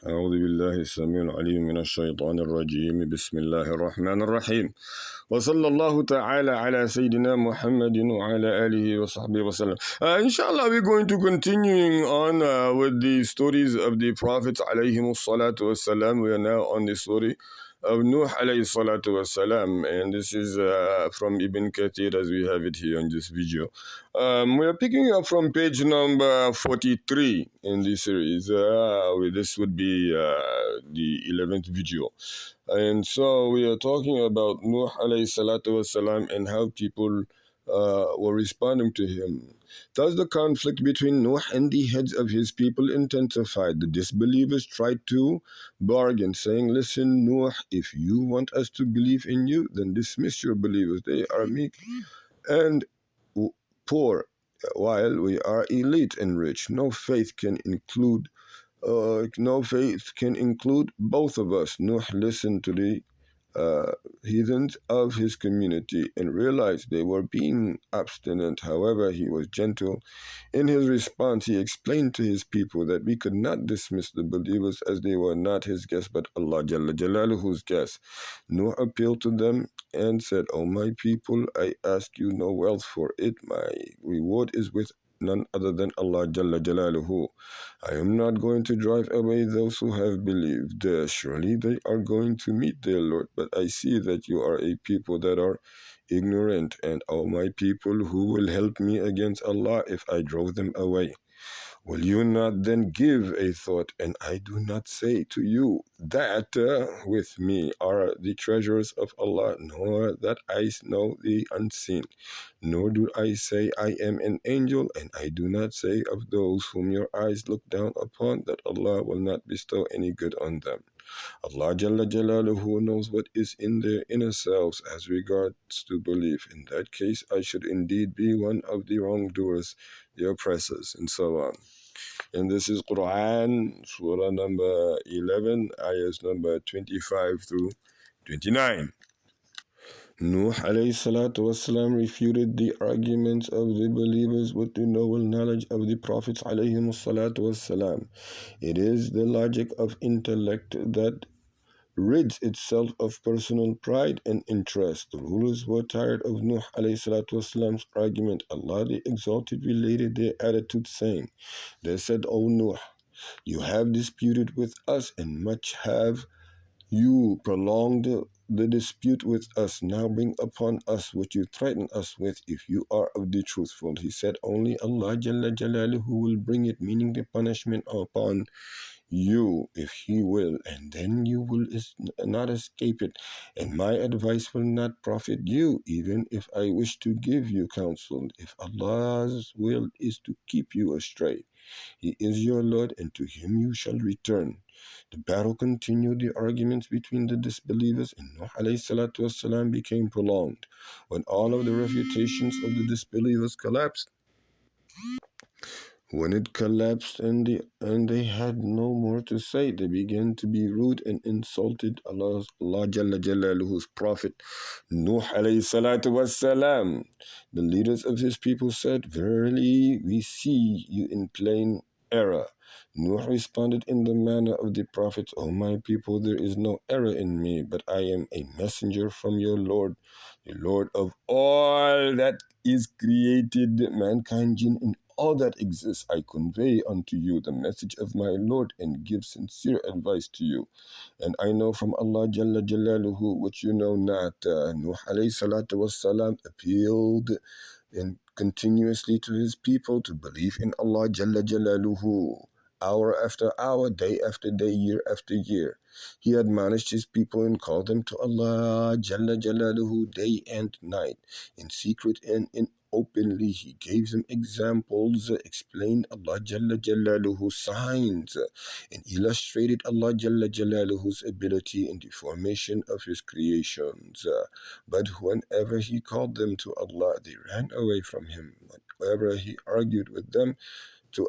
أعوذ بالله السميع العليم من الشيطان الرجيم بسم الله الرحمن الرحيم وصلى الله تعالى على سيدنا محمد وعلى آله وصحبه وسلم. Inshallah, we're going to continuing on with the stories of the prophets alayhimu salatu wassalam. We are now on the story of Nuh alayhi salatu wassalam, and this is from Ibn Kathir as we have it here in this video. We are picking up from page number 43 in this series. This would be the 11th video. And so we are talking about Nuh alayhi salatu wasalam and how people were responding to him. Thus the conflict between Nuh and the heads of his people intensified. The disbelievers tried to bargain, saying, "Listen, Nuh, if you want us to believe in you, then dismiss your believers. They are meek and poor, while we are elite and rich. No faith can include both of us." Nuh listened to the heathens of his community and realized they were being obstinate. However, he was gentle. In his response, he explained to his people that we could not dismiss the believers as they were not his guests, but Allah Jalla Jalaluhu's guests. Nuh appealed to them and said, "O my people, I ask you no wealth for it. My reward is with none other than Allah Jalla Jalaluhu. I am not going to drive away those who have believed. Surely they are going to meet their Lord. But I see that you are a people that are ignorant, and O my people, who will help me against Allah if I drove them away? Will you not then give a thought? And I do not say to you that with me are the treasures of Allah, nor that I know the unseen. Nor do I say I am an angel, and I do not say of those whom your eyes look down upon that Allah will not bestow any good on them. Allah Jalla Jalaluhu knows what is in their inner selves as regards to belief. In that case, I should indeed be one of the wrongdoers, the oppressors, and so on. And this is Quran, Surah number 11, ayahs number 25 through 29. Nuh alayhi salatu wasalam refuted the arguments of the believers with the noble knowledge of the prophets alayhi salatu wasalam. It is the logic of intellect that rids itself of personal pride and interest. The rulers were tired of Nuh alayhi salatu wasalam's argument. Allah the Exalted related their attitude, saying, they said, "O Nuh, you have disputed with us, and much have you prolonged the dispute with us. Now bring upon us what you threaten us with, if you are of the truthful." He said, "Only Allah Jalla Jalaluhu will bring it," meaning the punishment, "upon you if He will, and then you will not escape it, and my advice will not profit you, even if I wish to give you counsel, if Allah's will is to keep you astray. He is your Lord, and to Him you shall return." The battle continued. The arguments between the disbelievers and Nuh alayhi salatu wasalam became prolonged. When all of the refutations of the disbelievers collapsed, when it collapsed and they had no more to say, they began to be rude and insulted Allah Jalla Jalaluhu's Prophet Nuh alayhi salatu wassalam. The leaders of his people said, "Verily, we see you in plain error." Nuh responded in the manner of the prophets, "O my people, there is no error in me, but I am a messenger from your Lord, the Lord of all that is created, mankind, jinn, and all that exists. I convey unto you the message of my Lord and give sincere advice to you. And I know from Allah Jalla Jalaluhu what you know not." Nuh alayhi salatu wassalam appealed and continuously to his people to believe in Allah Jalla Jalaluhu, hour after hour, day after day, year after year. He admonished his people and called them to Allah Jalla Jalaluhu day and night, in secret and in openly. He gave them examples, explained Allah Jalla Jalaluhu's signs, and illustrated Allah Jalla Jalaluhu's ability in the formation of his creations. But whenever he called them to Allah, they ran away from him. Whenever he argued with them, he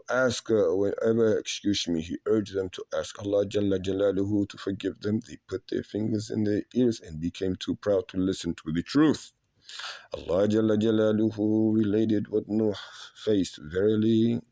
urged them to ask Allah Jalla Jalaluhu to forgive them, they put their fingers in their ears and became too proud to listen to the truth. Allah Jalla Jalaluhu related what Nuh faced. Verily,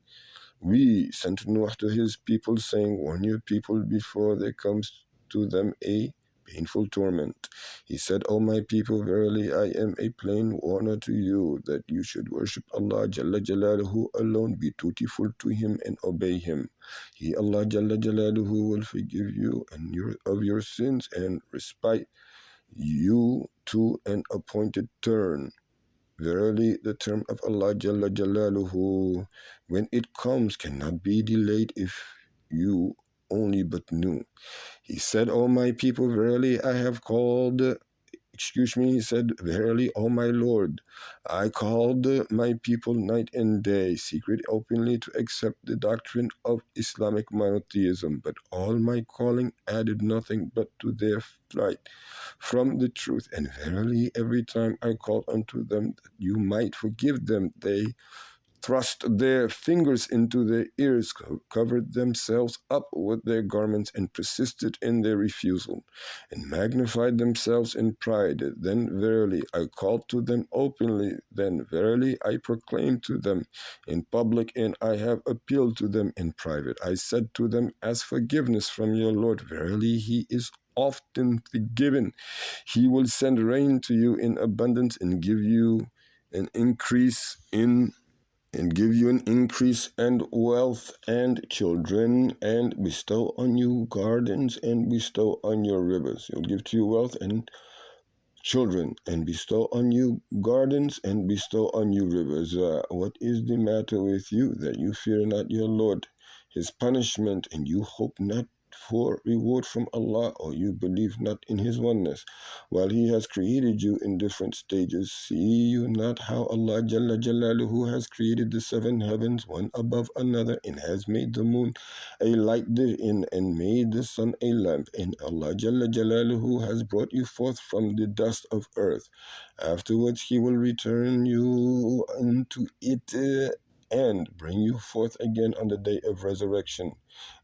We sent Noah to his people, saying, warn your people before there comes to them a painful torment. He said, O my people, verily I am a plain warner to you, that you should worship Allah Jalla Jalaluhu alone, be dutiful to Him and obey Him. He, Allah Jalla Jalaluhu, will forgive you and of your sins and respite you to an appointed turn. Verily, the term of Allah Jalla Jalaluhu, when it comes, cannot be delayed if you only but knew. He said, O my people, verily I have called, he said, verily, O my Lord, I called my people night and day, secret openly, to accept the doctrine of Islamic monotheism, but all my calling added nothing but to their flight from the truth. And verily, every time I called unto them that you might forgive them, they thrust their fingers into their ears, covered themselves up with their garments, and persisted in their refusal, and magnified themselves in pride. Then verily I called to them openly, then verily I proclaimed to them in public, and I have appealed to them in private. I said to them, as forgiveness from your Lord, verily He is often forgiven. He will send rain to you in abundance and give you an increase in and give you an increase and wealth and children, and bestow on you gardens and bestow on your rivers. He'll give to you wealth and children, and bestow on you gardens and bestow on you rivers. What is the matter with you that you fear not your Lord, His punishment, and you hope not for reward from Allah, or you believe not in His oneness, while He has created you in different stages? See you not how Allah Jalla Jalaluhu has created the seven heavens one above another, and has made the moon a light therein, and made the sun a lamp, and Allah Jalla Jalaluhu has brought you forth from the dust of earth. Afterwards He will return you into it, and bring you forth again on the day of resurrection.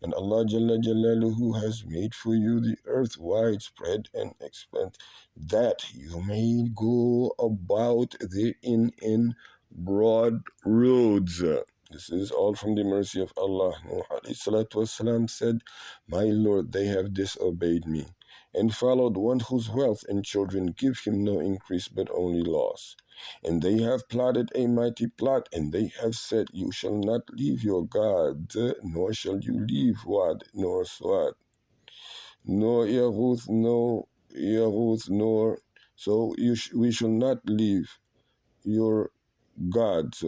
And Allah Jalla Jalaluhu has made for you the earth widespread and expanse, that you may go about therein in broad roads. This is all from the mercy of Allah. Nuh alayhi salatu wasalam said, my Lord, they have disobeyed me, and followed one whose wealth and children give him no increase but only loss. And they have plotted a mighty plot, and they have said, you shall not leave your God, nor shall you leave Wad, nor Swad, nor Yahuth, nor so we shall not leave your gods.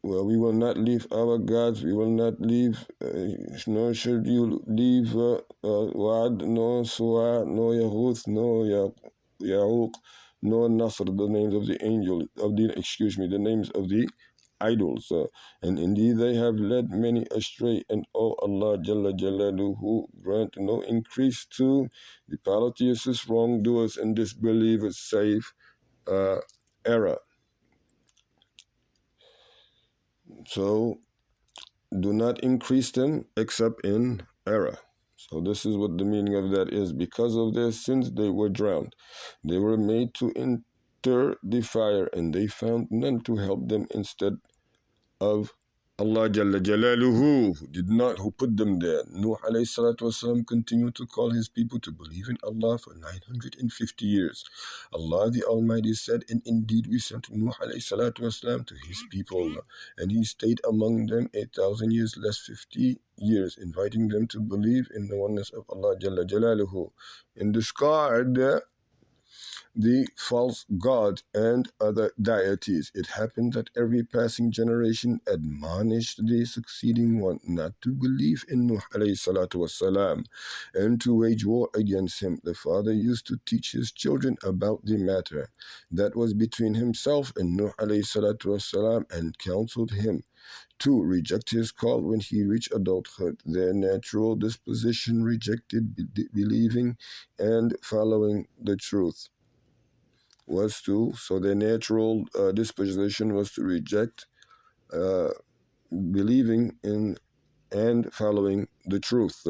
Well, we will not leave our gods. We will not leave, nor should you leave Wad, nor Suwa, nor Yahuth, nor Yahuk, nor Nasr, the names of the the names of the idols. And indeed they have led many astray, and O Allah Jalla Jalaluhu, grant no increase to the polytheists, wrongdoers, and disbelievers, save error. So do not increase them except in error. So this is what the meaning of that is. Because of their sins they were drowned. They were made to enter the fire, and they found none to help them instead of Allah Jalla Jalaluhu, who put them there. Nuh alayhi salatu wasalam continued to call his people to believe in Allah for 950 years. Allah the Almighty said, and indeed we sent Nuh alayhi salatu wasalam to his people, and he stayed among them 1,000 years less 50 years, inviting them to believe in the oneness of Allah Jalla Jalaluhu, and discard the false god and other deities. It happened that every passing generation admonished the succeeding one not to believe in Nuh alayhi salatu wasalam, and to wage war against him. The father used to teach his children about the matter that was between himself and Nuh alayhi salatu wasalam, and counseled him to reject his call when he reached adulthood. Their natural disposition rejected believing and following the truth. So their natural disposition was to reject believing in and following the truth.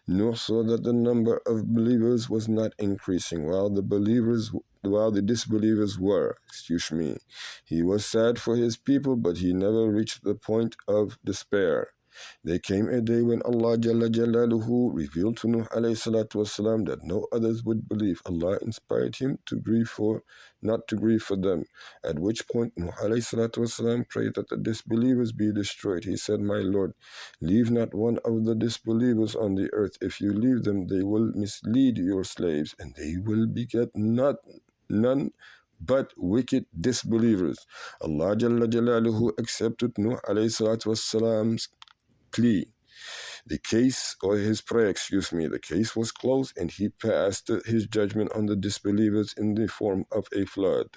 Nuh saw that the number of believers was not increasing, while the disbelievers were. Excuse me. He was sad for his people, but he never reached the point of despair. There came a day when Allah Jalla Jalaluhu revealed to Nuh alayhi salatu wasalam that no others would believe. Allah inspired him to grieve for, not to grieve for them. At which point Nuh alayhi salatu wasalam prayed that the disbelievers be destroyed. He said, My Lord, leave not one of the disbelievers on the earth. If you leave them, they will mislead your slaves, and they will beget none but wicked disbelievers. Allah Jalla Jalaluhu accepted Nuh alayhi salatu wasalam's plea. The case, or his prayer, excuse me, the case was closed, and he passed his judgment on the disbelievers in the form of a flood.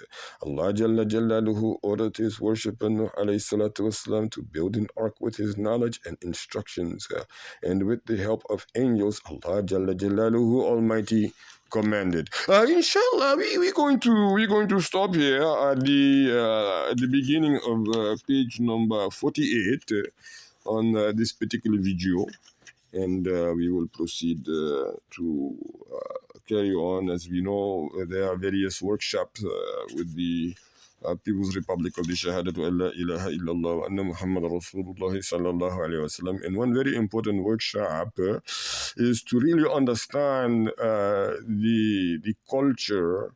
Allah Jalla Jalaluhu ordered his worshipper Nuh alayhi salatu wasalam to build an ark with his knowledge and instructions, and with the help of angels, Allah Jalla Jalaluhu Almighty commanded. Inshallah, we're going to stop here at the beginning of page number 48. On this particular video, and we will proceed to carry on. As we know, there are various workshops with the People's Republic of the Shahadatu Allah ilaha illallah wa anna Muhammad Rasulullah sallallahu alayhi wa sallam. And one very important workshop is to really understand the culture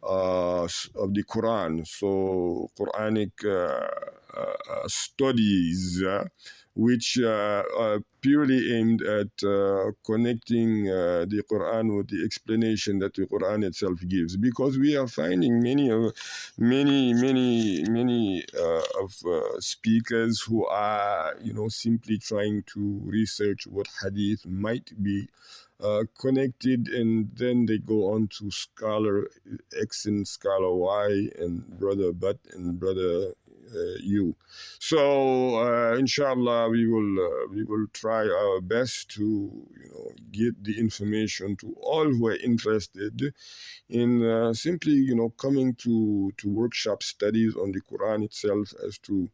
of the Quran. So Quranic studies which are purely aimed at connecting the Quran with the explanation that the Quran itself gives, because we are finding many of speakers who are simply trying to research what hadith might be connected, and then they go on to scholar X and scholar Y and brother But and brother you. So inshallah, we will try our best to get the information to all who are interested in simply coming to workshop studies on the Quran itself, as to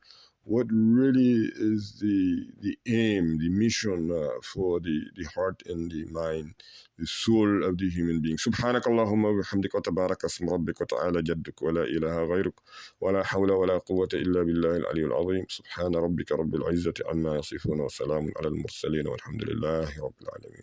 what really is the aim, the mission for the heart and the mind, the soul of the human being. Subhanak Allahumma wa bihamdika wa tabaraka asmu rabbika wa ta'ala jadduk wa la ilaha ghayruk wa la hawla wa la quwwata illa billahi al-aliyyil azim. Subhana rabbika rabbil izzati amma yasifun wa salamun ala al-mursalin walhamdulillahi rabbil alamin.